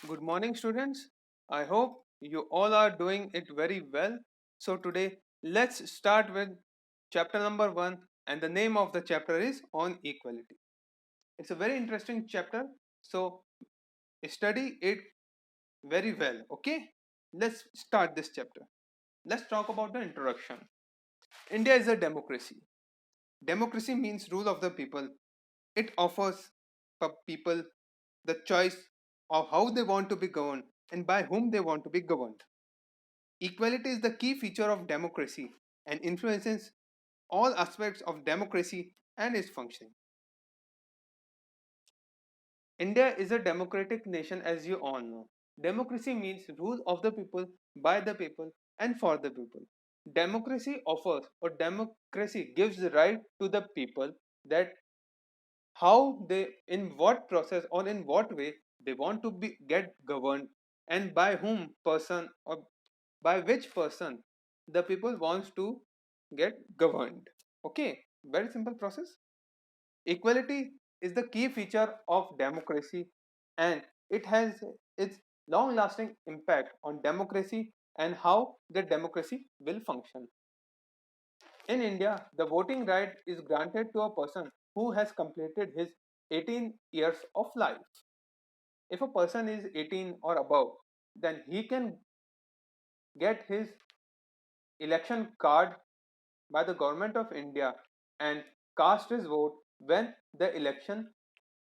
Good morning, students. I hope you all are doing it very well. So, today let's start with chapter number 1, and the name of the chapter is On Equality. It's a very interesting chapter, so study it very well. Okay, let's start this chapter. Let's talk about the introduction. India is a democracy. Democracy means rule of the people. It offers people the choice of how they want to be governed and by whom they want to be governed. Equality is the key feature of democracy and influences all aspects of democracy and its functioning. India is a democratic nation, as you all know. Democracy means rule of the people, by the people, and for the people. Democracy offers or democracy gives the right to the people that how they, in what process or in what way they want to be get governed, and by whom person or by which person the people wants to get governed. Okay, very simple process. Equality is the key feature of democracy, and it has its long lasting impact on democracy and how the democracy will function. In India, the voting right is granted to a person who has completed his 18 years of life. If a person is 18 or above, then he can get his election card by the government of India and cast his vote when the election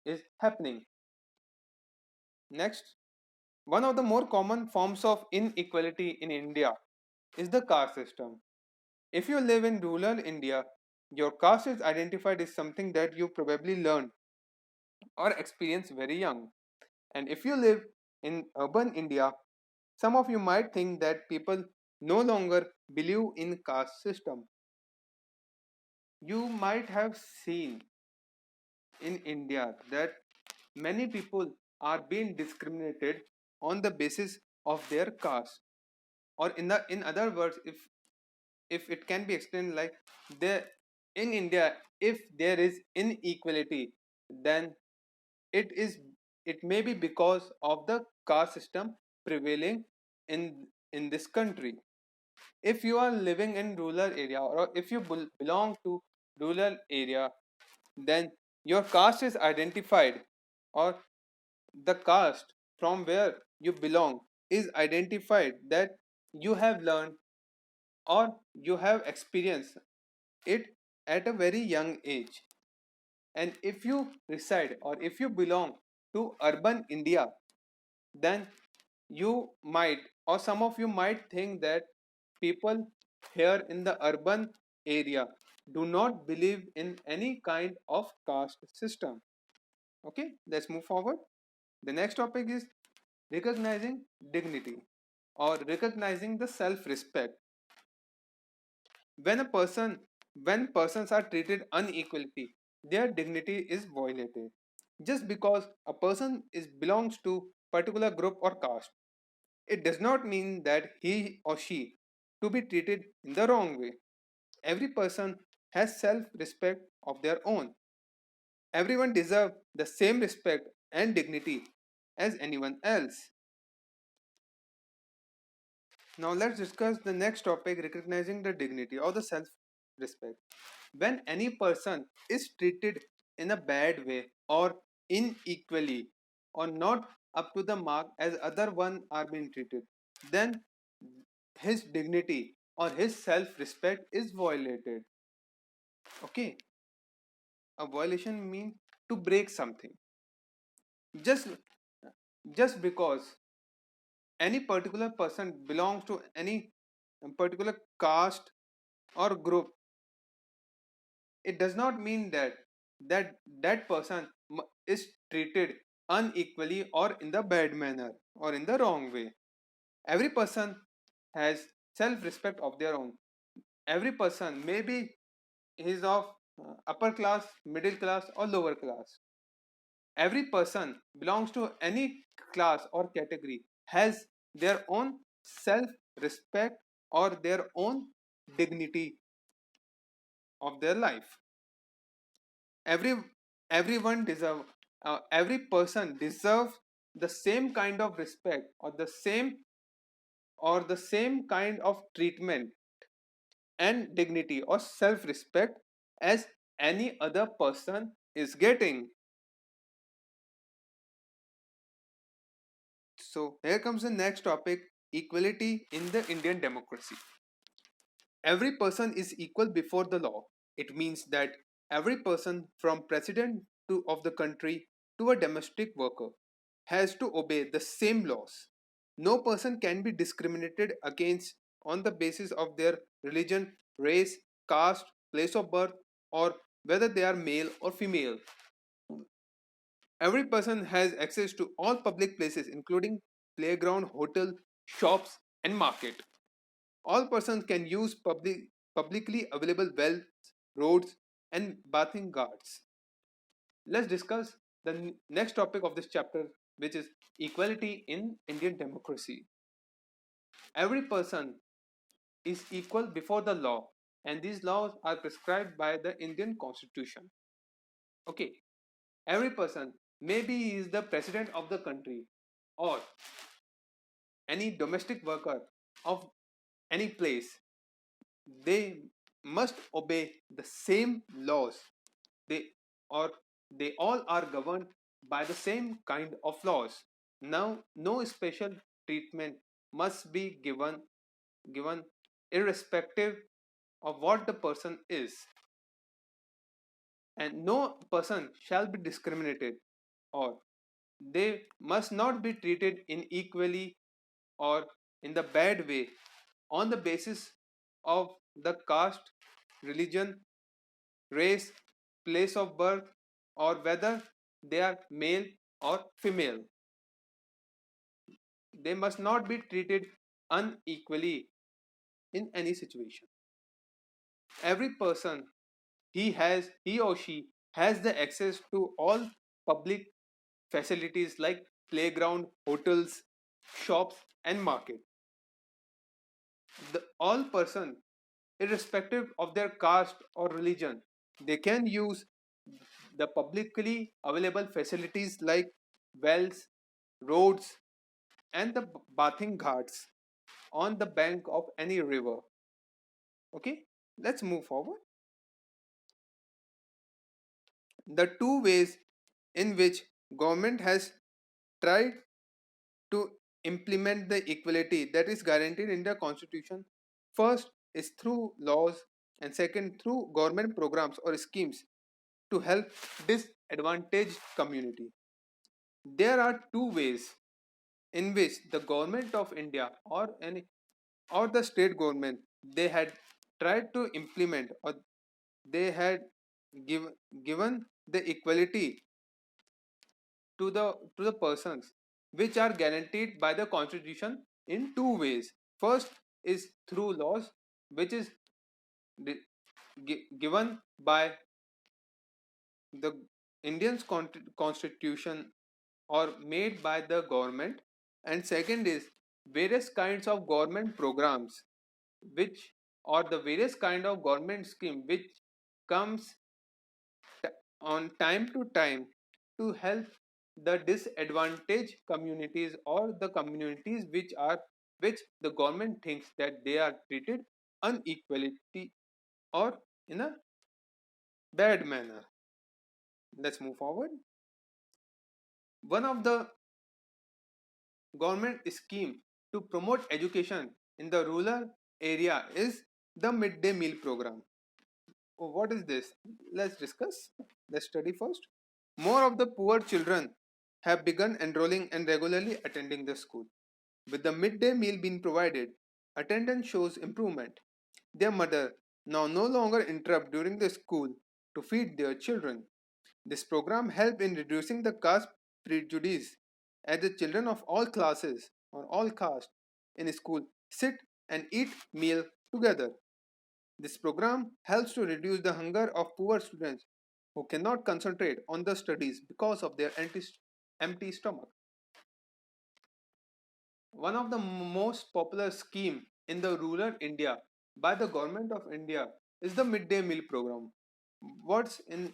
is happening. Next, one of the more common forms of inequality in India is the caste system. If you live in rural India, your caste is identified as something that you probably learned or experienced very young. And if you live in urban India, some of you might think that people no longer believe in caste system. You might have seen in India that many people are being discriminated on the basis of their caste, or in other words, if it can be explained like there in India, if there is inequality, then it is it may be because of the caste system prevailing in this country. If you are living in rural area, or if you belong to rural area, then your caste is identified, or the caste from where you belong is identified, that you have learned or you have experienced it at a very young age. And if you reside or if you belong to urban India, then you might, or some of you might think that people here in the urban area do not believe in any kind of caste system. Okay, let's move forward. The next topic is recognizing dignity, or recognizing the self respect. When a person when persons are treated unequally, their dignity is violated. Just because a person is belongs to particular group or caste, it does not mean that he or she to be treated in the wrong way. Every person has self respect of their own. Everyone deserves the same respect and dignity as anyone else. Now let's discuss the next topic, recognizing the dignity or the self respect. When any person is treated in a bad way or unequally, or not up to the mark as other one are being treated, then his dignity or his self respect is violated. Okay, a violation means to break something. Just because any particular person belongs to any particular caste or group, it does not mean that person is treated unequally or in the bad manner or in the wrong way. Every person has self respect of their own. Every person, maybe is of upper class, middle class, or lower class. Every person belongs to any class or category, has their own self respect or their own dignity of their life. every Everyone deserve, every person deserves the same kind of respect or the same kind of treatment and dignity or self respect as any other person is getting. So here comes the next topic, equality in the Indian democracy. Every person is equal before the law. It means that every person from president of the country to a domestic worker has to obey the same laws. No person can be discriminated against on the basis of their religion, race, caste, place of birth, or whether they are male or female. Every person has access to all public places, including playground, hotel, shops, and market. All persons can use publicly available wells, roads, and bathing guards. Let's discuss the next topic of this chapter, which is equality in Indian democracy. Every person is equal before the law, and these laws are prescribed by the Indian Constitution. Okay, every person, maybe he is the president of the country or any domestic worker of any place, they must obey the same laws. They or they all are governed by the same kind of laws. Now, no special treatment must be given irrespective of what the person is, and no person shall be discriminated, or they must not be treated unequally or in the bad way on the basis of the caste, religion, race, place of birth, or whether they are male or female. They must not be treated unequally in any situation. Every person, he or she has the access to all public facilities like playground, hotels, shops, and market. All person, irrespective of their caste or religion, they can use the publicly available facilities like wells, roads, and the bathing ghats on the bank of any river. Okay, let's move forward. The two ways in which government has tried to implement the equality that is guaranteed in the constitution, first is through laws, and second through government programs or schemes to help disadvantaged community. There are two ways in which the government of India or the state government, they had tried to implement, or they had given the equality to the persons which are guaranteed by the constitution in two ways. First is through laws, which is given by the Indian constitution or made by the government, and second is various kinds of government programs which or the various kind of government scheme which comes on time to time to help the disadvantaged communities or the communities which the government thinks that they are treated unequality or in a bad manner. Let's move forward. One of the government scheme to promote education in the rural area is the midday meal program. Oh, what is this? Let's discuss. Let's study first. More of the poor children have begun enrolling and regularly attending the school. With the midday meal being provided, attendance shows improvement. Their mother now no longer interrupt during the school to feed their children. This program helped in reducing the caste prejudice as the children of all classes or all castes in school sit and eat meal together. This program helps to reduce the hunger of poor students who cannot concentrate on the studies because of their empty stomach. One of the most popular scheme in the rural India by the government of India is the midday meal program. What's in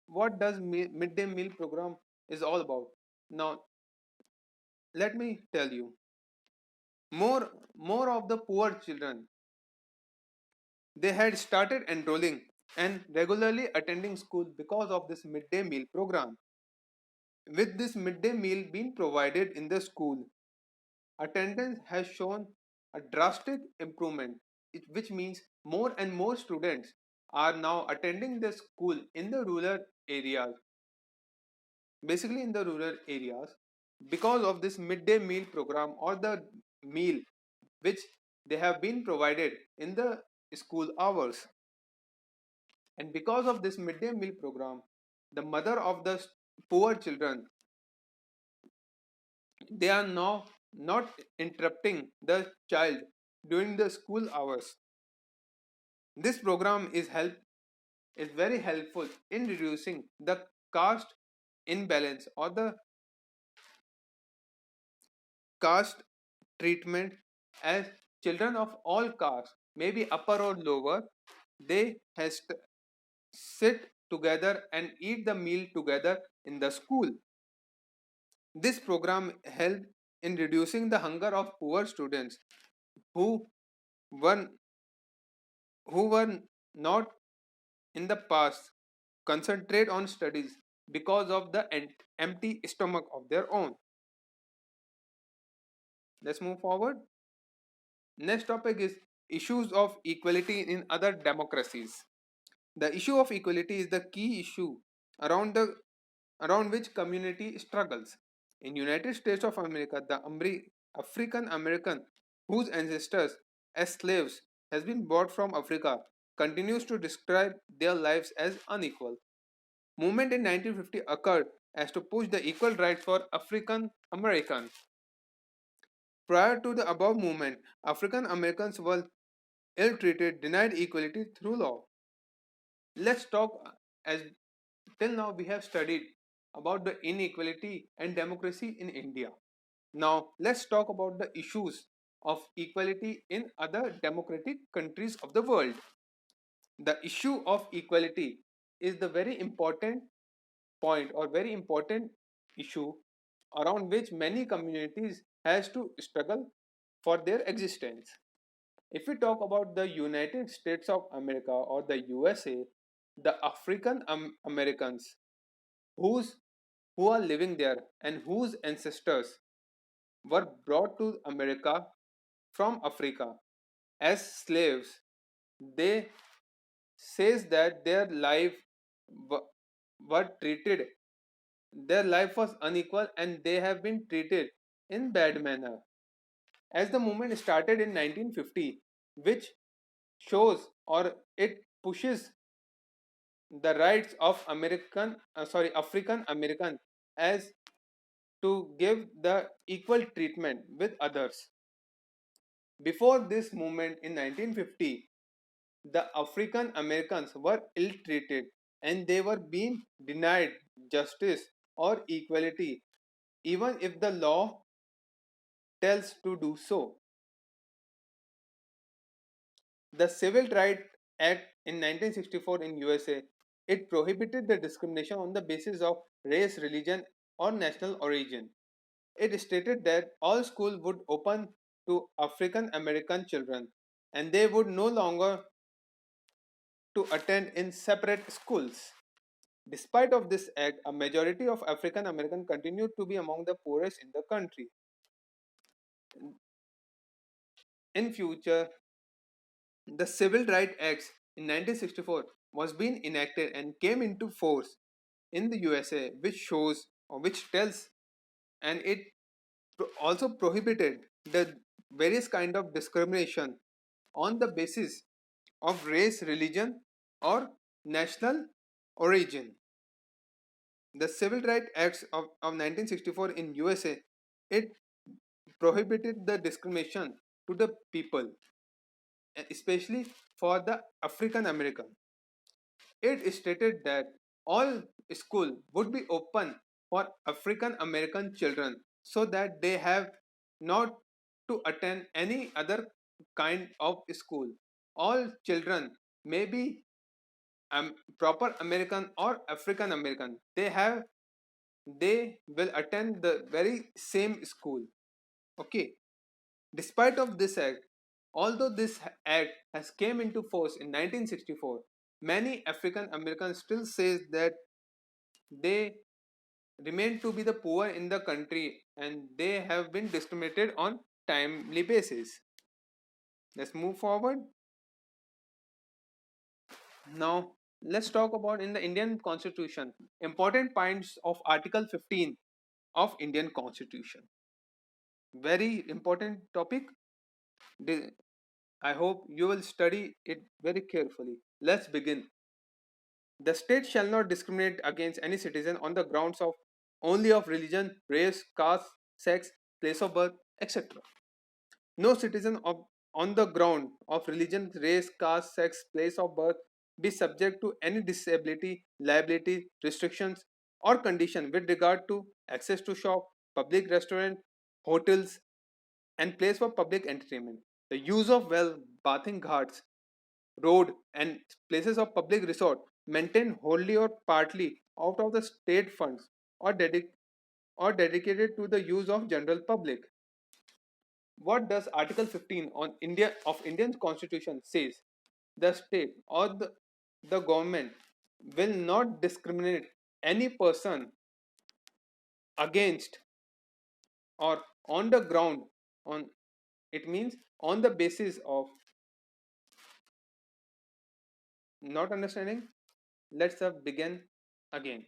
what does midday meal program is all about? Now, Let me tell you, more of the poor children, they had started enrolling and regularly attending school because of this midday meal program. With this midday meal being provided in the school, attendance has shown a drastic improvement, which means more and more students are now attending the school in the rural areas, basically in the rural areas, because of this midday meal program or the meal which they have been provided in the school hours. And because of this midday meal program, the mother of the poor children, they are now not interrupting the child during the school hours. This program is very helpful in reducing the caste imbalance or the caste treatment, as children of all castes, maybe upper or lower, they has sit together and eat the meal together in the school. This program helped in reducing the hunger of poor students who were who were not in the past concentrate on studies because of the empty stomach of their own. Let's move forward. Next topic is issues of equality in other democracies. The issue of equality is the key issue around the around which community struggles. In United States of America, the African American whose ancestors as slaves has been brought from Africa continues to describe their lives as unequal. Movement in 1950 occurred as to push the equal rights for African Americans. Prior to the above movement, African Americans were ill-treated, denied equality through law. Let's talk, as till now we have studied about the inequality and democracy in India. Now let's talk about the issues of equality in other democratic countries of the world. The issue of equality is the very important point or very important issue around which many communities has to struggle for their existence. If we talk about the United States of America or the USA, the African Americans whose who are living there and whose ancestors were brought to America from Africa as slaves, they says that were treated their life was unequal and they have been treated in bad manner. As the movement started in 1950, which shows or it pushes the rights of African American as to give the equal treatment with others. Before this movement in 1950, the African Americans were ill treated and they were being denied justice or equality even if the law tells to do so. The Civil Rights Act in 1964 in USA, it prohibited the discrimination on the basis of race, religion or national origin. It stated that all schools would open to African American children and they would no longer to attend in separate schools. Despite of this act, a majority of African Americans continued to be among the poorest in the country. In future, the Civil Rights Act in 1964 was being enacted and came into force in the USA, which shows or which tells and it also prohibited the various kind of discrimination on the basis of race, religion or national origin. The Civil Rights Acts of 1964 in USA, it prohibited the discrimination to the people, especially for the African American. It stated that all school would be open for African American children so that they have not to attend any other kind of school. All children may be proper American or African American. They have they will attend the very same school. Okay. Despite of this act, although this act has came into force in 1964, many African Americans still says that they remain to be the poor in the country and they have been discriminated on timely basis. Let's move forward. Now, let's talk about in the Indian Constitution important points of Article 15 of Indian Constitution. Very important topic. I hope you will study it very carefully. Let's begin. The state shall not discriminate against any citizen on the grounds of only of religion, race, caste, sex, place of birth, etc. No citizen of on the ground of religion, race, caste, sex, place of birth be subject to any disability, liability, restrictions, or condition with regard to access to shop, public restaurant, hotels, and place for public entertainment. The use of well, bathing ghats, road, and places of public resort maintained wholly or partly out of the state funds or, dedicated to the use of general public. What does Article 15 on India of Indian Constitution says? The state or the government will not discriminate any person against or on the ground on it means on the basis of not understanding. Let's begin again.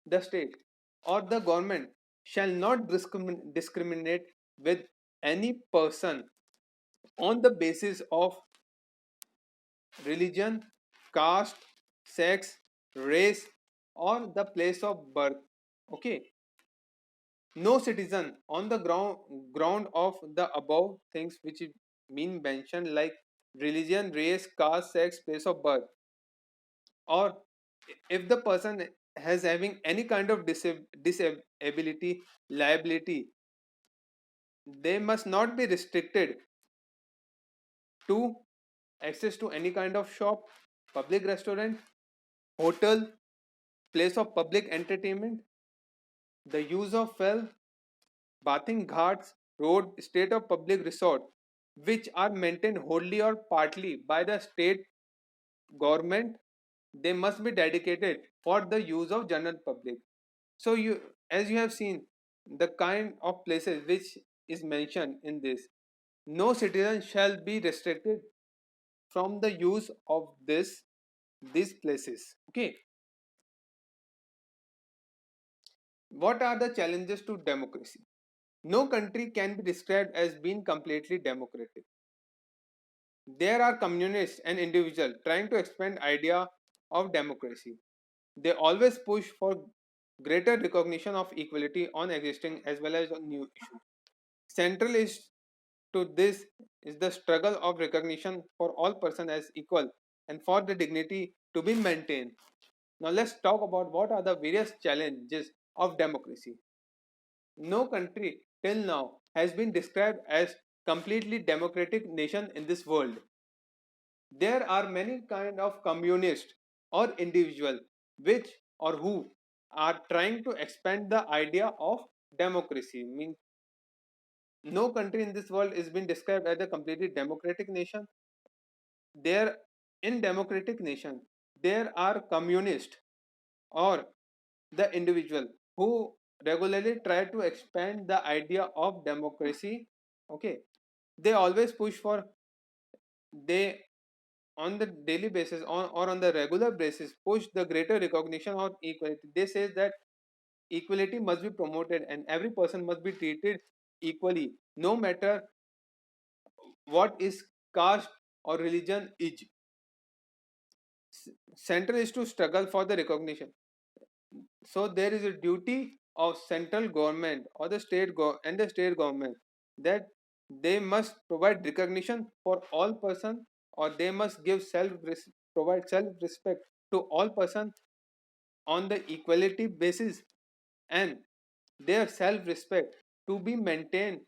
The state or the government shall not discriminate with any person on the basis of religion, caste, sex, race, or the place of birth. Okay. No citizen on the ground of the above things which mean mentioned like religion, race, caste, sex, place of birth, or if the person has having any kind of disability, liability, they must not be restricted to access to any kind of shop, public restaurant, hotel, place of public entertainment, the use of well, bathing ghats, road, state of public resort, which are maintained wholly or partly by the state government, they must be dedicated for the use of general public. So you, as you have seen, the kind of places which is mentioned in this, no citizen shall be restricted from the use of these places. Okay. What are the challenges to democracy? No country can be described as being completely democratic. There are communists and individuals trying to expand idea of democracy. They always push for greater recognition of equality on existing as well as on new issues. Central is to this is the struggle of recognition for all persons as equal and for the dignity to be maintained. Now let's talk about what are the various challenges of democracy. No country till now has been described as completely democratic nation in this world. There are many kind of communists or individual which or who are trying to expand the idea of democracy. Means no country in this world is being described as a completely democratic nation. There in democratic nation there are communists or the individual who regularly try to expand the idea of democracy. Okay, they always push for they on the daily basis or on the regular basis push the greater recognition of equality. They say that equality must be promoted and every person must be treated equally no matter what is caste or religion is. Central is to struggle for the recognition. So there is a duty of central government or the and the state government that they must provide recognition for all person or they must give provide self respect to all person on the equality basis and their self respect to be maintained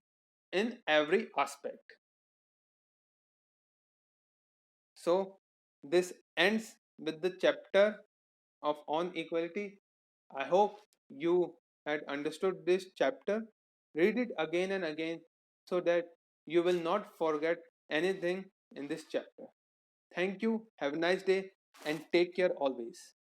in every aspect. So this ends with the chapter of on equality. I hope you had understood this chapter, read it again and again so that you will not forget anything in this chapter. Thank you, have a nice day, and take care always.